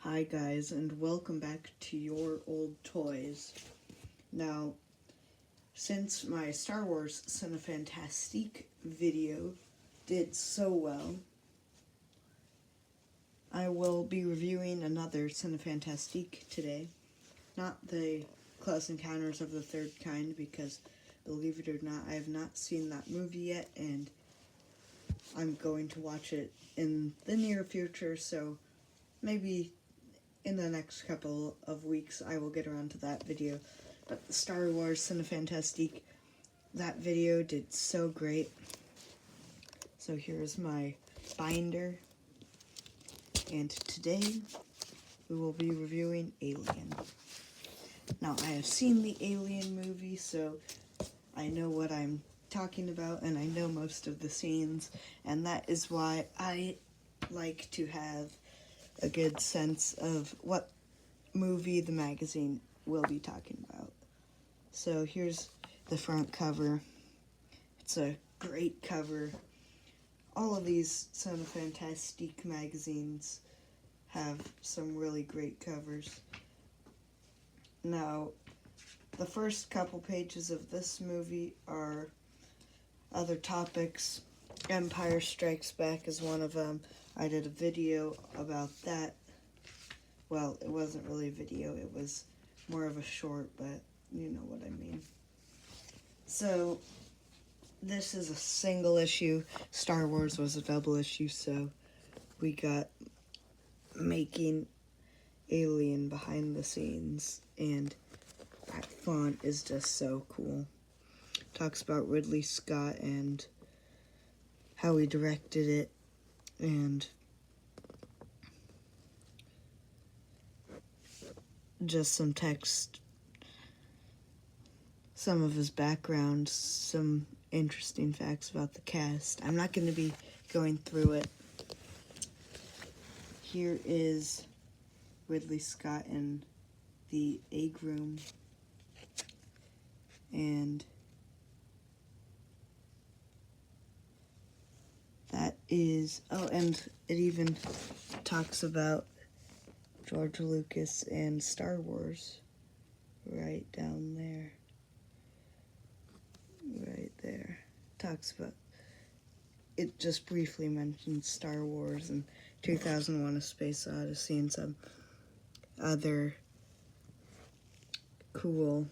Hi guys, and welcome back to Your Old Toys. Now, since my Star Wars Cinefantastique video did so well, I will be reviewing another Cinefantastique today. Not the Close Encounters of the Third Kind, because believe it or not, I have not seen that movie yet, and I'm going to watch it in the near future, so maybe in the next couple of weeks I will get around to that video. But the Star Wars Cinefantastique, that video did so great. So here's my binder, and today we will be reviewing Alien. Now, I have seen the Alien movie, so I know what I'm talking about, and I know most of the scenes, and that is why I like to have a good sense of what movie the magazine will be talking about. So here's the front cover. It's a great cover. All of these Cinefantastique magazines have some really great covers. Now, the first couple pages of this movie are other topics. Empire Strikes Back is one of them. I did a video about that. Well, it wasn't really a video, it was more of a short, but you know what I mean. So, this is a single issue. Star Wars was a double issue, so we got making Alien behind the scenes, and that font is just so cool. Talks about Ridley Scott and how he directed it, and just some text, some of his background, some interesting facts about the cast. I'm not going to be going through it. Here is Ridley Scott in the egg room, and that is, oh, and it even talks about George Lucas and Star Wars right down there. Right there. Talks about, it just briefly mentions Star Wars and 2001: A Space Odyssey and some other cool,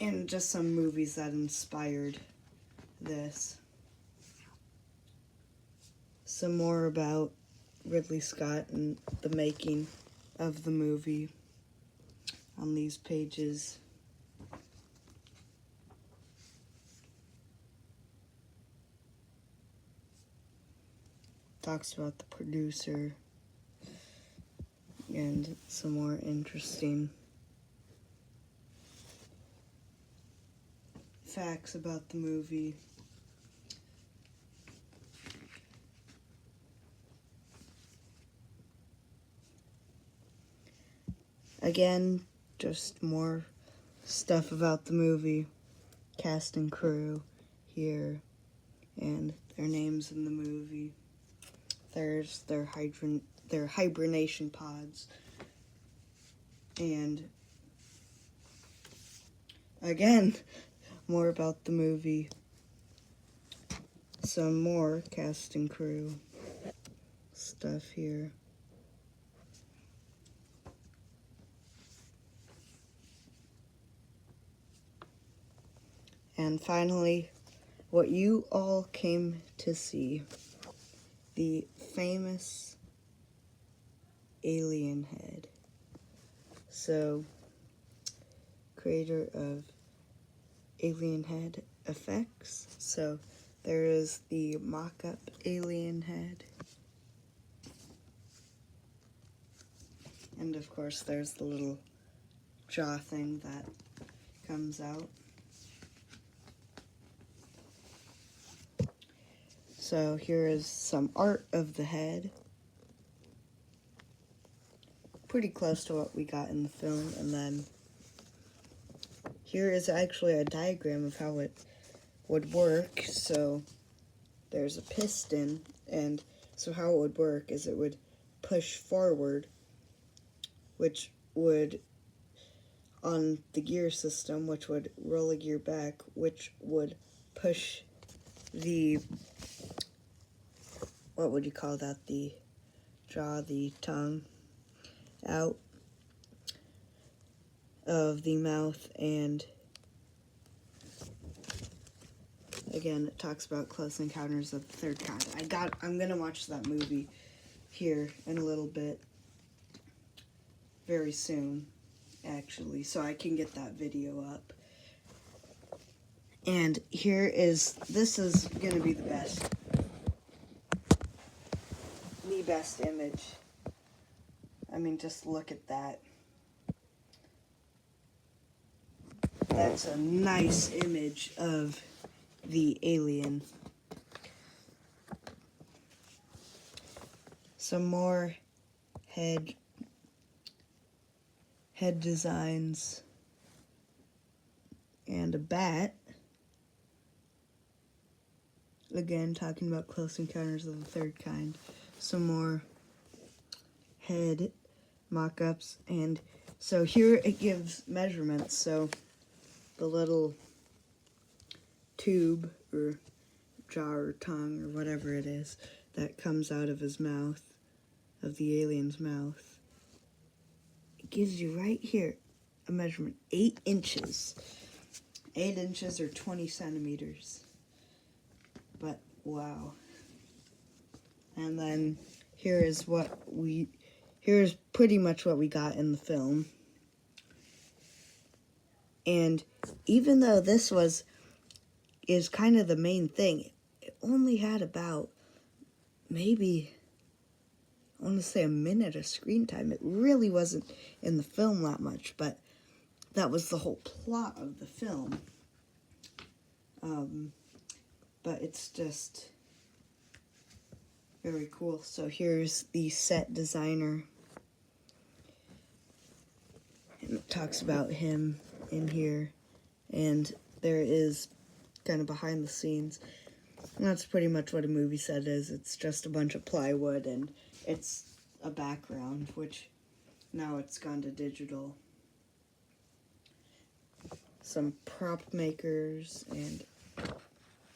and just some movies that inspired this. Some more about Ridley Scott and the making of the movie on these pages. Talks about the producer and some more interesting facts about the movie. Again, just more stuff about the movie, cast and crew here, and their names in the movie. There's their hibernation pods, and again, more about the movie, some more cast and crew stuff here. And finally, what you all came to see, the famous alien head. So, creator of alien head effects. So, there is the mock-up alien head. And of course, there's the little jaw thing that comes out. So here is some art of the head. Pretty close to what we got in the film. And then here is actually a diagram of how it would work. So there's a piston, and so how it would work is it would push forward, which would, on the gear system, which would roll a gear back, which would push the, what would you call that, the jaw, the tongue out of the mouth. And again, it talks about Close Encounters of the Third Kind. I'm gonna watch that movie here in a little bit, very soon, actually, so I can get that video up. And this is gonna be the best image. I mean, just look at that. That's a nice image of the alien. Some more head designs and a bat. Again, talking about Close Encounters of the Third Kind. Some more head mock-ups, and so here it gives measurements. So the little tube or jaw or tongue or whatever it is that comes out of his mouth, of the alien's mouth, it gives you right here a measurement, 8 inches. 8 inches or 20 centimeters. But wow. And then here's pretty much what we got in the film. And even though this is kind of the main thing, it only had about maybe, I want to say, a minute of screen time. It really wasn't in the film that much, but that was the whole plot of the film. But it's just very cool. So here's the set designer, and it talks about him in here, and there is kind of behind the scenes. And that's pretty much what a movie set is. It's just a bunch of plywood, and it's a background, which now it's gone to digital. Some prop makers and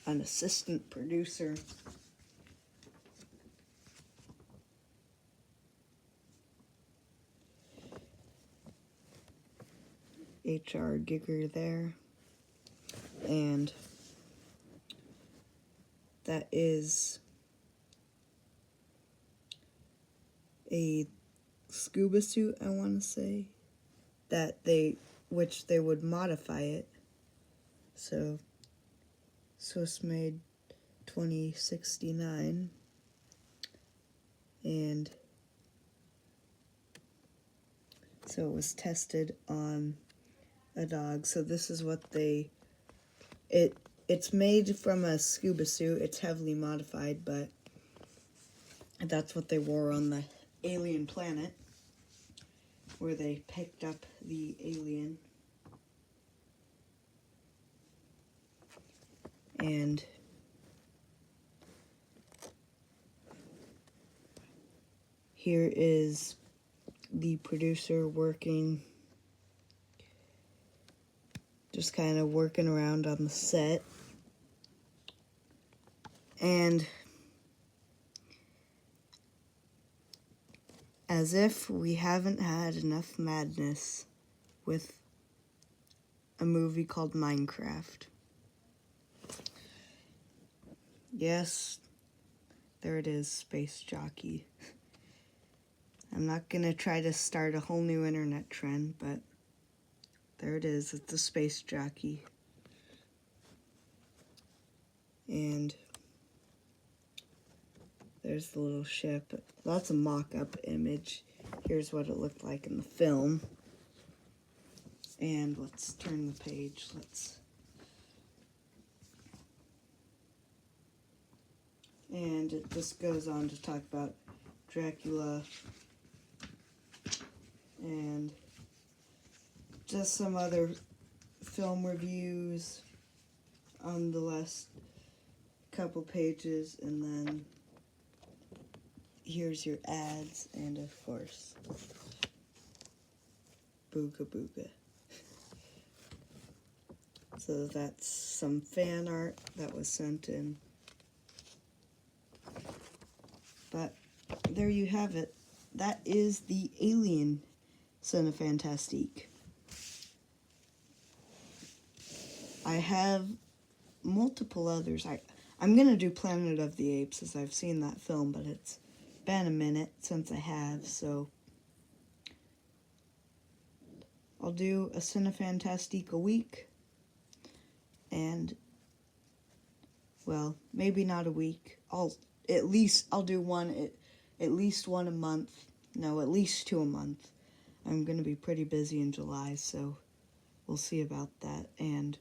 an assistant producer. HR Giger there. And that is a scuba suit, I want to say, which they would modify it. So Swiss made 2069, and so it was tested on a dog. So this is what it's made from a scuba suit. It's heavily modified, but that's what they wore on the alien planet, where they picked up the alien. And here is the producer working, just kind of working around on the set. And as if we haven't had enough madness with a movie called Minecraft. Yes, there it is, Space Jockey. I'm not gonna try to start a whole new internet trend, but there it is, it's a Space Jockey. And there's the little ship. That's a mock-up image. Here's what it looked like in the film. And let's turn the page. And it just goes on to talk about Dracula and just some other film reviews on the last couple pages, and then here's your ads, and of course, Booga Booga. So that's some fan art that was sent in. But there you have it. That is the Alien Cinefantastique. I have multiple others. I'm going to do Planet of the Apes, as I've seen that film, but it's been a minute since I have, so I'll do a Cinefantastique a week, and, well, maybe not a week. I'll do one, at least one a month. No, at least 2 a month. I'm going to be pretty busy in July, so we'll see about that. And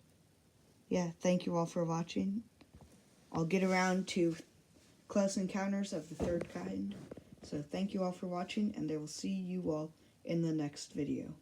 yeah, thank you all for watching. I'll get around to Close Encounters of the Third Kind. So thank you all for watching, and I will see you all in the next video.